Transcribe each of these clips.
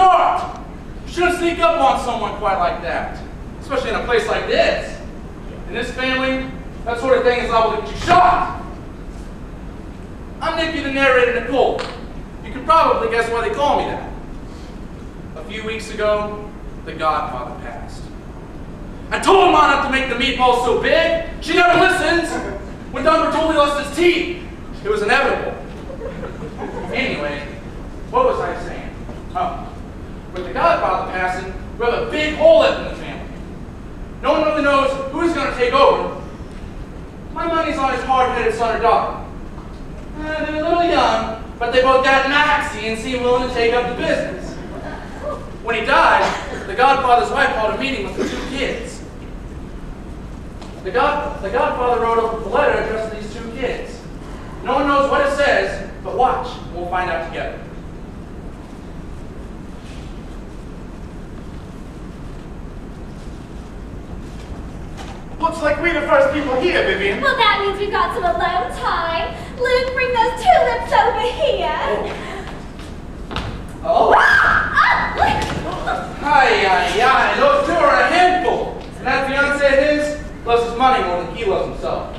start. You shouldn't sneak up on someone quite like that, especially in a place like this. In this family, that sort of thing is liable to get you shot. I'm Nicky, the narrator, Nicole. You can probably guess why they call me that. A few weeks ago, the godfather passed. I told Mom not to make the meatballs so big. She never listens. When Don Bertoli lost his teeth, it was inevitable. Anyway, what was I saying? Oh, with the godfather passing, we have a big hole left in the family. No one really knows who's going to take over. My money's on his hard-headed son or daughter. They're a little young, but they both got moxie and seem willing to take up the business. When he died, the godfather's wife called a meeting with the two kids. The godfather wrote a letter addressed to these two kids. No one knows what it says, but watch, we'll find out together. Looks like we're the first people here, Vivian. Well, that means we've got some alone time. Luke, bring those tulips over here. Oh? Hi, those two are a handful. And that fiancé of his loves his money more than he loves himself.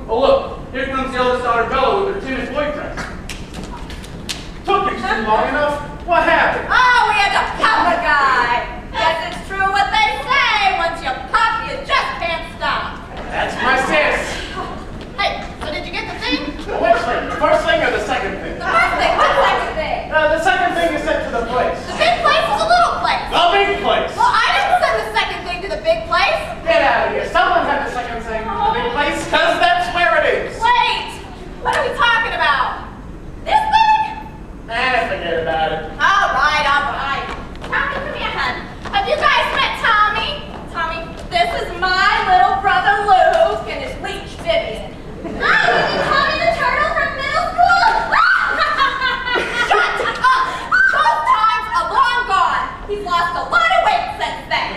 Oh look, here comes the eldest daughter Bella with her timid boyfriend. Took you too long enough. What happened? Oh, we had to pop a guy. Guess it's true what they say. Once you pop, you just can't stop. That's my sis. Hey, so did you get the thing? Which thing? The first thing or the second thing? The first thing. What second thing? The second thing is sent to the place. The big place is a little place. The big place. Well, I didn't send the second thing to the big place. Get out of here. Someone had the second thing to the big place, because that's where it is. Wait, what are we talking about? This thing? Forget about it. All right. Tommy, come here, hun. Have you guys met Tommy? Tommy, this is my little brother Luke and his leech Vivian. Hi, Tommy the turtle from middle school. Shut up! Those times are long gone. He's lost a lot of weight since then.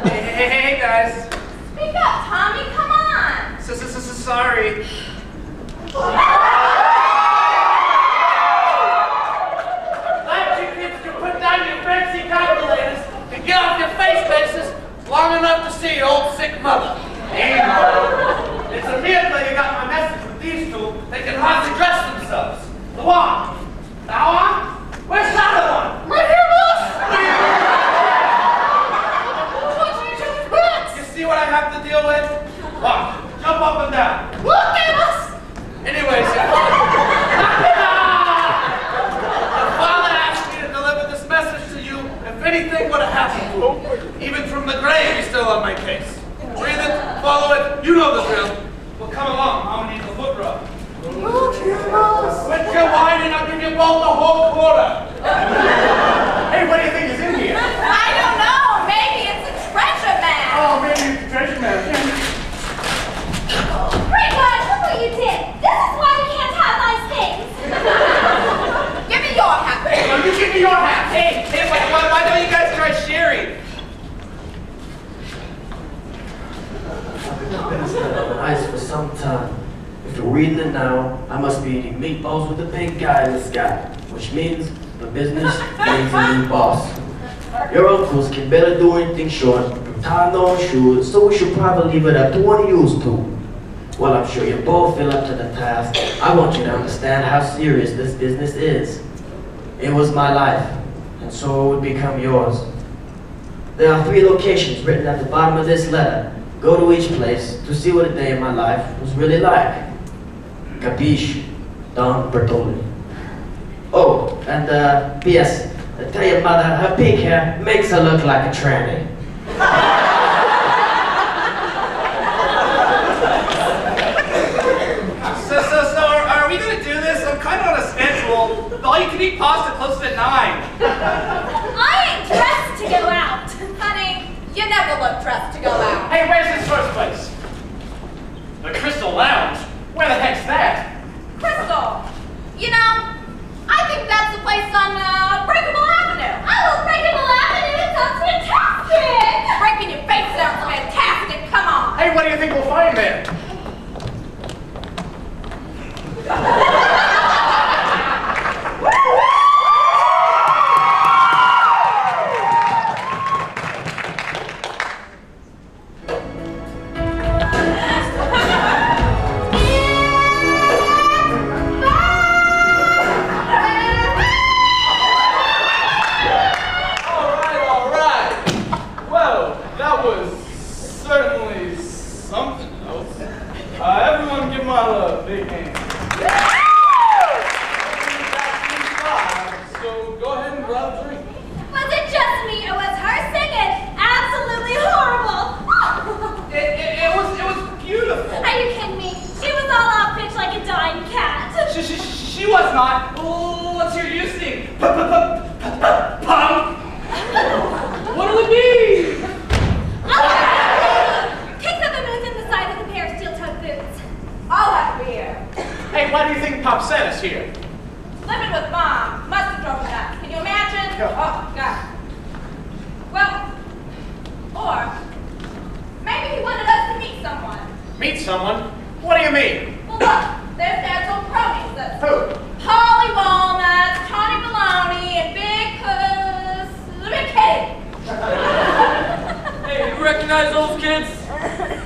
Hey, guys. Speak up, Tommy. Come on. Sorry. Glad you kids can put down your fancy calculators and get off your face faces long enough to see your old sick mother. Hey, Mother. It's a miracle you got my message with these two. They can hardly dress themselves. The one. That one? Where's the other one? Right here, boss. You see what I have to deal with? Look, jump up and down. Look at us. Anyways, the Father asked me to deliver this message to you if anything would have happened to him. Even from the grave, he's still on my case. Breathe it, follow it, you know the drill. Well, come along, I'm gonna need the foot rub. Quit your whining, I'll give you both the whole quarter. Hey, what do you think is in here? I don't know. Maybe it's a treasure map. Oh, maybe it's a treasure map. Pretty much, look what you did. This is why we can't have nice things. Give me your hat. Hey, no, you give me your hat. Hey, why don't you guys try sharing? I've been stuck on ice for some time. If you're reading it now, I must be eating meatballs with the big guy in the sky, which means the business needs a new boss. Your uncles can better do anything short from tying their own shoes, so we should probably leave it up to one of you two. Well, I'm sure you both feel up to the task. I want you to understand how serious this business is. It was my life, and so it would become yours. There are 3 locations written at the bottom of this letter. Go to each place to see what a day in my life was really like. Capiche? Don Bertoli. Oh, and P.S. Tell your mother her pink hair makes her look like a tranny. So, are we gonna do this? I'm kind of on a schedule. The all-you-can-eat pasta closes at 9. I ain't dressed to go out. Honey, you never look dressed to go out. Hey, where's this first place? The Crystal Lounge? Where the heck's that? Crystal, you know, I think that's the place on Breakable Avenue. Oh, Breakable Avenue sounds fantastic! Breaking your face sounds fantastic. Come on. Hey, what do you think we'll find there? Pump! What'll it be? Kicks up a moose in the side with a pair of steel-toed boots. I'll have a beer. Hey, why do you think Pop sent us here? Living with Mom. Must have drove me nuts. Can you imagine? Oh, God. Well, or maybe he wanted us to meet someone. Meet someone? What do you mean? Well, look, there's Dad's old cronies. That's Who? Polly Walnuts, Tawny Baloney, and Big Kitty. Hey, you recognize those kids?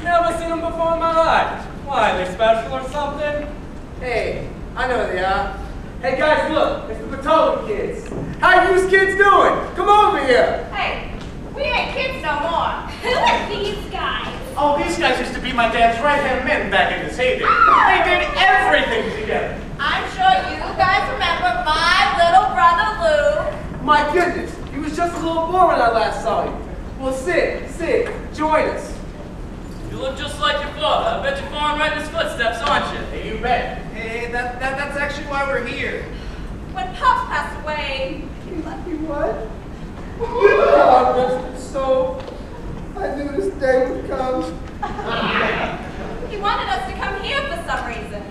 Never seen them before in my life. Why, they special or something? Hey, I know they are. Hey guys, look, it's the Potomac kids. How you kids doing? Come over here. Hey, we ain't kids no more. Who are these guys? Oh, these guys used to be my dad's right-hand men back in his heyday. They did everything together. I'm sure you guys remember my little brother Lou. My goodness, he was just a little boy when I last saw you. Well, Sid, join us. You look just like your father. I bet you're following right in his footsteps, aren't you? Hey, you bet. Hey, that's actually why we're here. When Pops passed away, What? God rest his soul. I knew this day would come. he wanted us to come here for some reason.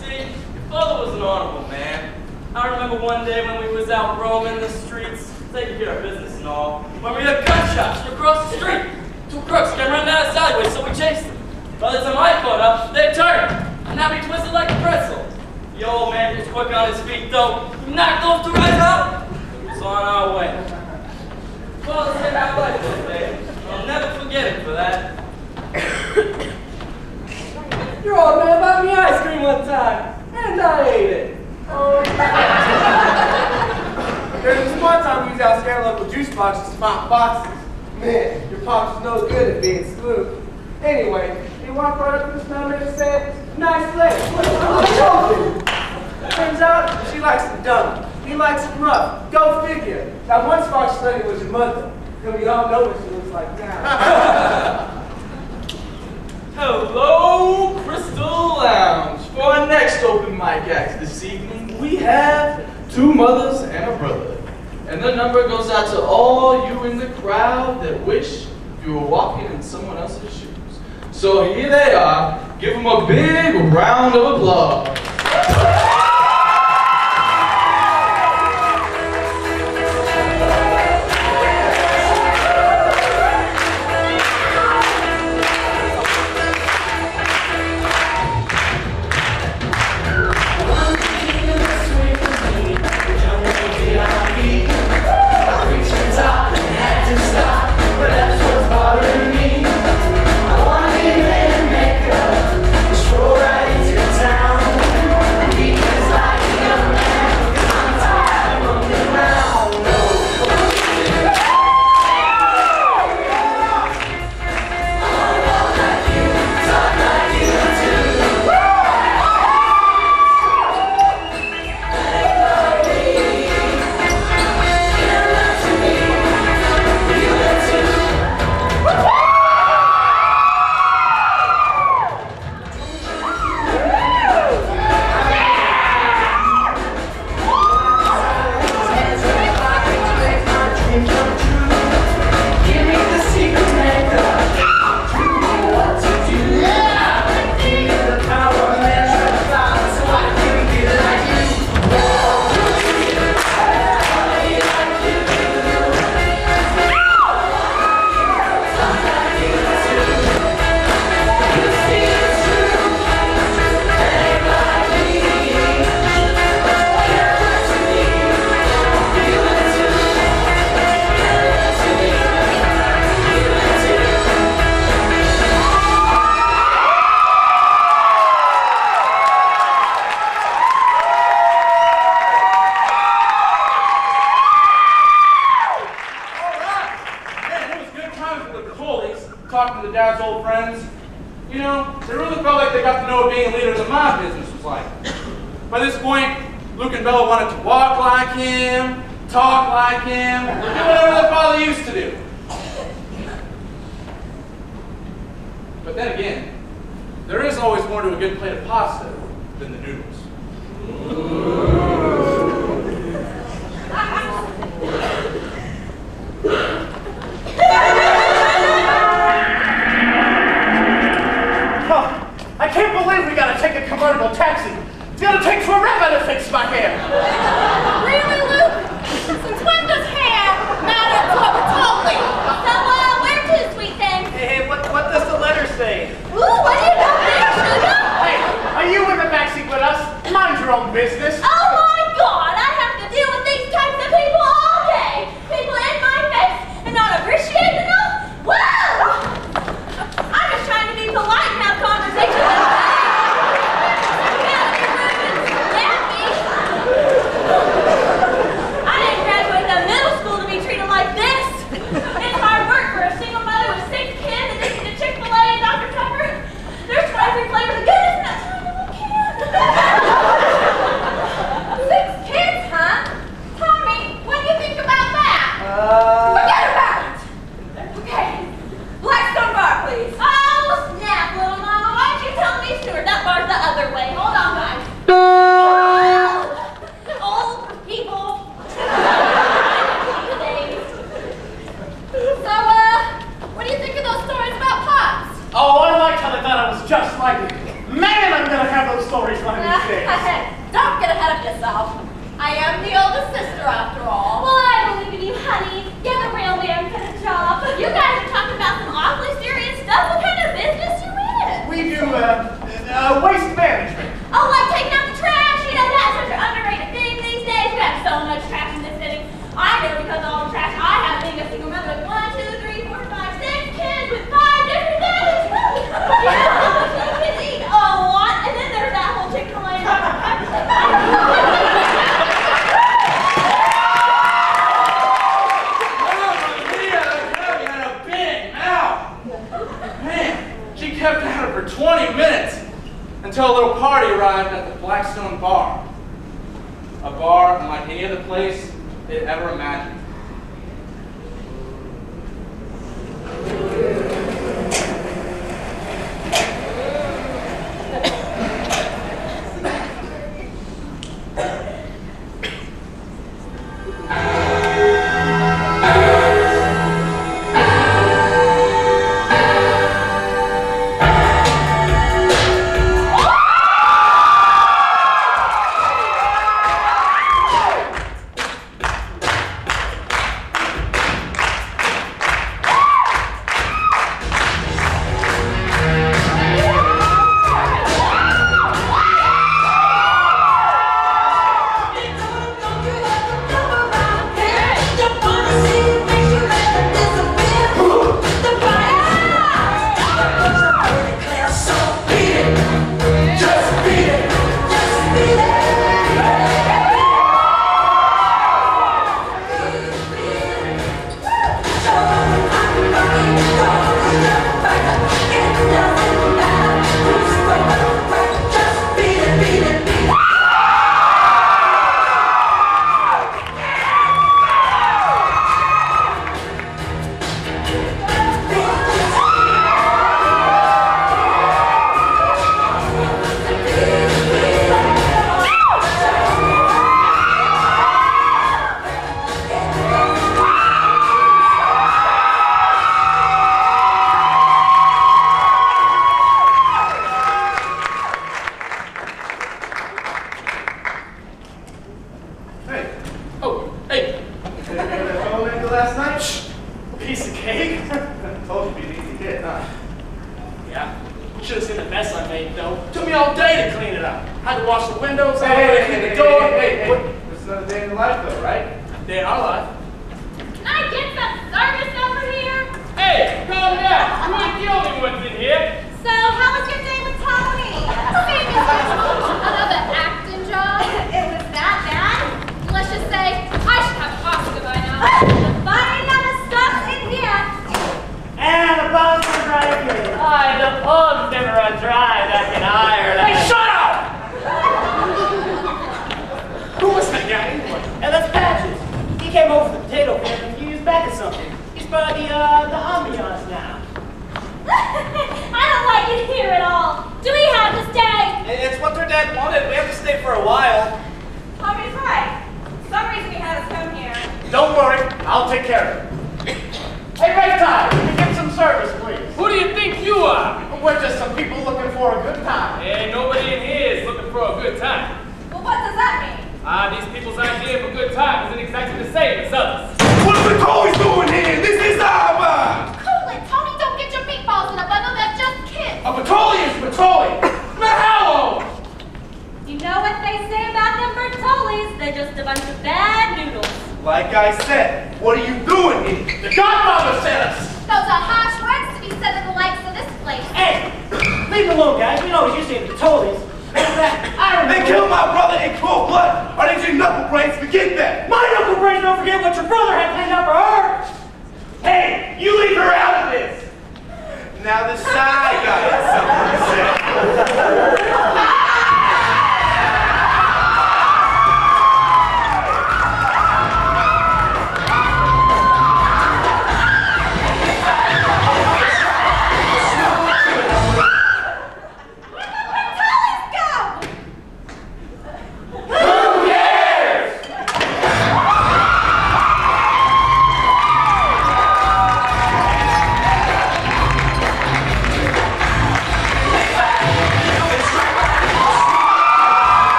See, your father was an honorable man. I remember one day when we was out roaming the streets, taking care of business and all, when we heard gunshots from across the street. Two crooks came running out of sideways, so we chased them. By the time I caught up, they turned, and now we twisted like a pretzel. The old man was quick on his feet, though. He knocked those two guys out. He was on our way. Father saved our life that day. I'll never forget him for that. Your old man bought me ice cream one time, and I ate it. There was one time we was out scaring local juice boxes to find boxes. Man, your pops was no good at being smooth. Anyway, he walked right up to this mailman and said, "Nice leg, what's the Turns out she likes them dumb. He likes them rough. Go figure. That one spark study was your mother. And we all know what she looks like now. Hello, Crystal Lounge. For our next open mic act this evening, we have two mothers and a brother. And the number goes out to all you in the crowd that wish you were walking in someone else's shoes. So here they are. Give them a big round of applause. talking to Dad's old friends, you know, they really felt like they got to know what being a leader in the mob business was like. By this point, Luke and Bella wanted to walk like him, talk like him, do whatever their father used to do. But then again, there is always more to a good plate of pasta than the noodles. so much trash in this city. I know because of all the trash I have being a single mother with 1, 2, 3, 4, 5, 6 kids with 5 different daddies. Yeah, you can eat a lot, and then there's that whole Chick-fil-A. She kept at it for 20 minutes until a little party arrived at the Blackstone Bar. A bar unlike any other place they'd ever imagined.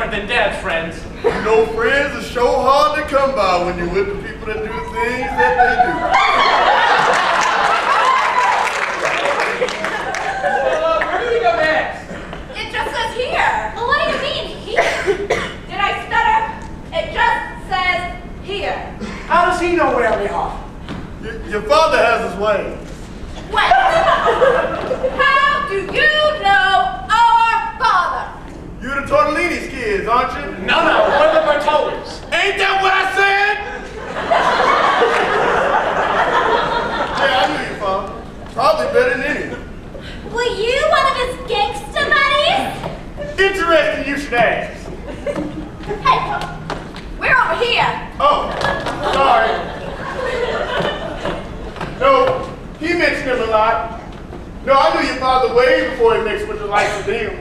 different than Dad's friends. You know, friends are so hard to come by when you're with the people that do the things that they do. Where do we go next? It just says here. Well, what do you mean, here? Did I stutter? It just says here. How does he know where we are? Your father has his way. What? How do you know our father? You're the Tortellini's kids, aren't you? No, we're the Bertolis. Ain't that what I said? Yeah, I knew your father. Probably better than any. Were you one of his gangster buddies? Interesting you should ask. Hey, we're over here. Oh, sorry. No, he mentioned him a lot. No, I knew your father way before he mixed with the likes of them.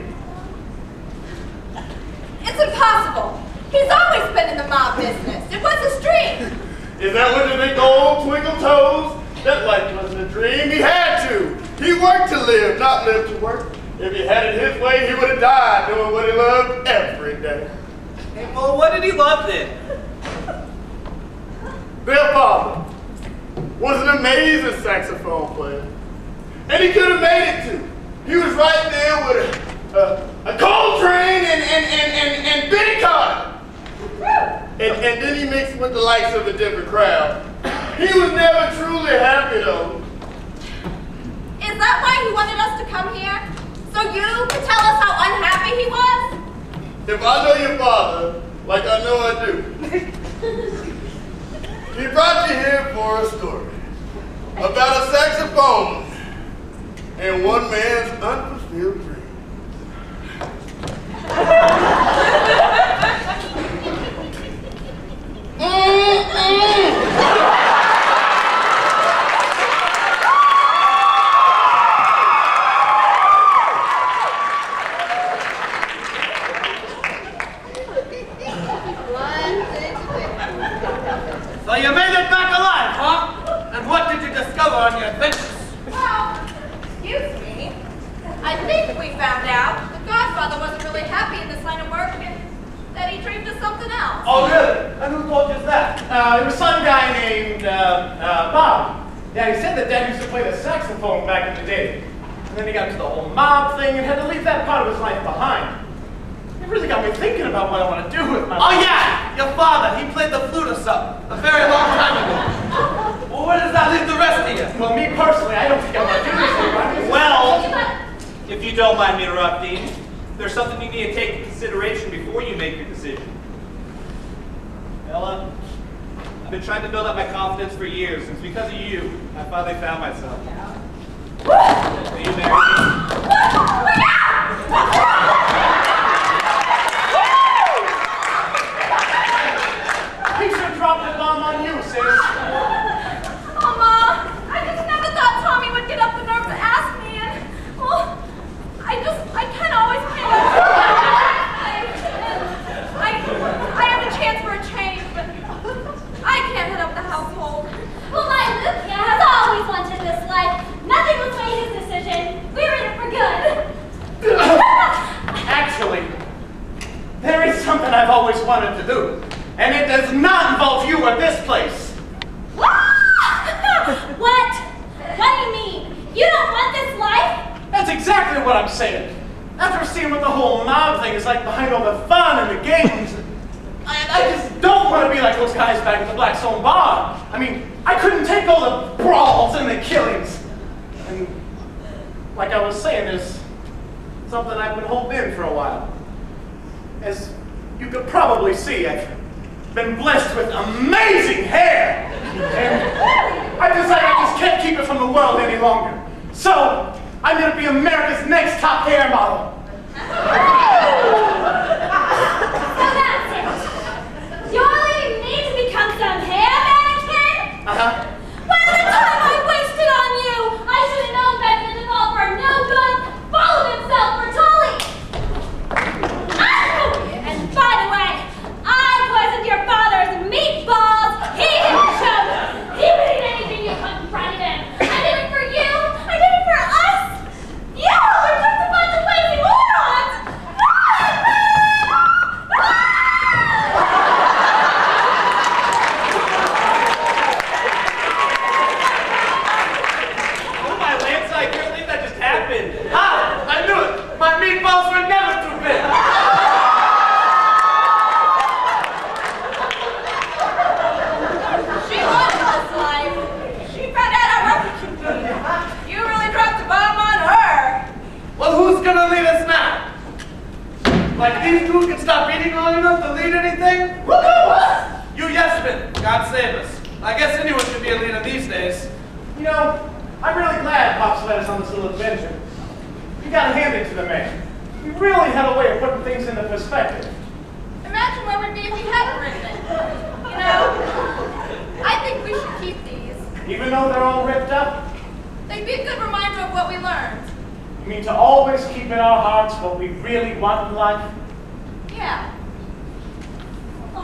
It's impossible. He's always been in the mob business. It was his dream. Is that what you think, old twinkle toes? That life wasn't a dream. He had to. He worked to live, not live to work. If he had it his way, he would have died doing what he loved every day. Hey, well, what did he love then? Their father was an amazing saxophone player. And he could have made it too. He was right there with a Coltrane and Benny Carter. And then he mixed with the likes of a different crowd. He was never truly happy though. Is that why he wanted us to come here? So you could tell us how unhappy he was? If I know your father, like I know I do, he brought you here for a story about a saxophone and one man's unfulfilled dream. So you made it back alive, huh? And what did you discover on your adventures? Well, excuse me. I think we found out the Godfather wasn't really happy in this line of work and that he dreamed of something else. Oh, really? And who told you that? It was some guy named Bob. Yeah, he said that Dad used to play the saxophone back in the day. And then he got into the whole mob thing and had to leave that part of his life behind. It really got me thinking about what I want to do with my life. Oh yeah, your father, he played the flute or something a very long time ago. Well, where does that leave the rest of you? Well, me personally, I don't think I want to do this anymore. Well, if you don't mind me interrupting, there's something you need to take into consideration before you make your decision. Ella, I've been trying to build up my confidence for years, and it's because of you I finally found myself. Will you marry me? He should drop the bomb on you, sis. Oh, Ma, I just never thought Tommy would get up the nerve to ask me, and, well, I can't always pay I have a chance for a change, but I can't head up the household. Well, my Luke has always wanted this life. Nothing will sway his decision. We're in it for good. Actually, there is something I've always wanted to do. And it does not involve you or this place. What? What do you mean? You don't want this life? That's exactly what I'm saying. After seeing what the whole mob thing is like behind all the fun and the games, I just don't want to be like those guys back at the Blackstone Bar. I mean, I couldn't take all the brawls and the killings. And like I was saying, there's something I've been holding in for a while. As you could probably see, I've been blessed with amazing hair. And I decided I just can't keep it from the world any longer. So, I'm going to be America's next top hair model. So that's it. You're leaving me to become some hair mannequin? Uh-huh. Well, the time I wasted on you! I should have known better than to fall for no good, followed himself for Tully! And by the way, I poisoned your father's meatballs! He didn't choke! He would eat anything you put in front of him! I did it for you! I did it for us! You were just a bunch of lazy morons! anything? Woohoo! You yes men, God save us. I guess anyone can be a leader these days. You know, I'm really glad Pops led us on this little adventure. You gotta hand it to the man. He really had a way of putting things into perspective. Imagine where we'd be if we hadn't written it. You know, I think we should keep these. Even though they're all ripped up? They'd be a good reminder of what we learned. You mean to always keep in our hearts what we really want in life? Yeah. Knock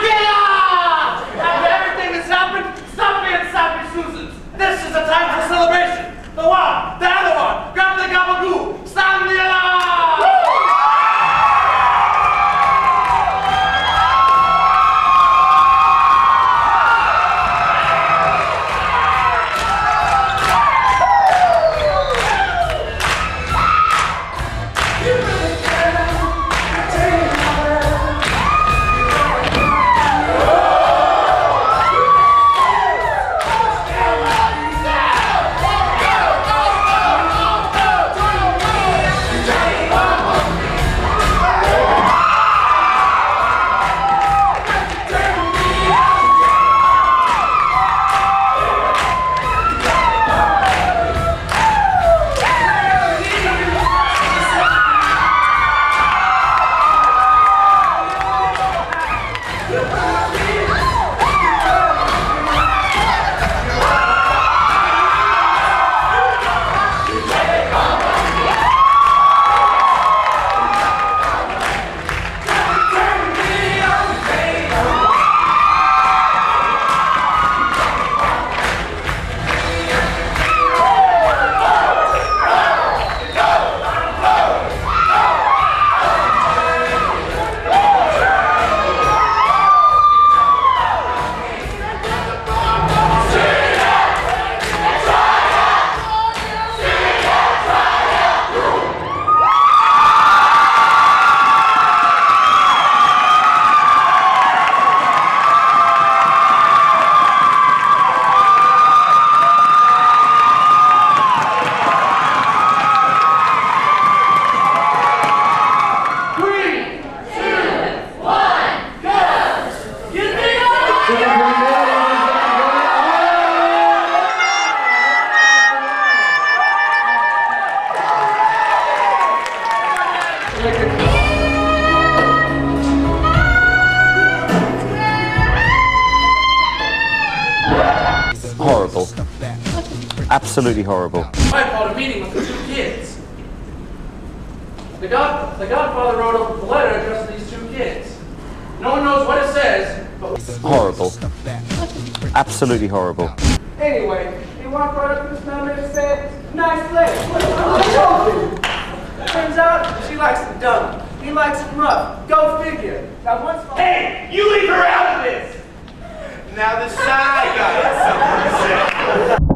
it off! After everything that's happened, stop being sappy Susans. This is a time for celebration. The one, the other one, grab the gabagoo, sound the alarm! Horrible. Absolutely horrible. I called a meeting with the two kids. The godfather wrote a letter addressed to these two kids. No one knows what it says, but... Horrible. Absolutely horrible. Anyway, he walked right up to this mailman and said, nice leg. What I told you. Turns out, she likes them dumb. He likes them rough. Go figure. Now once... Hey, you leave her out of this! Now the shy guy has something to say.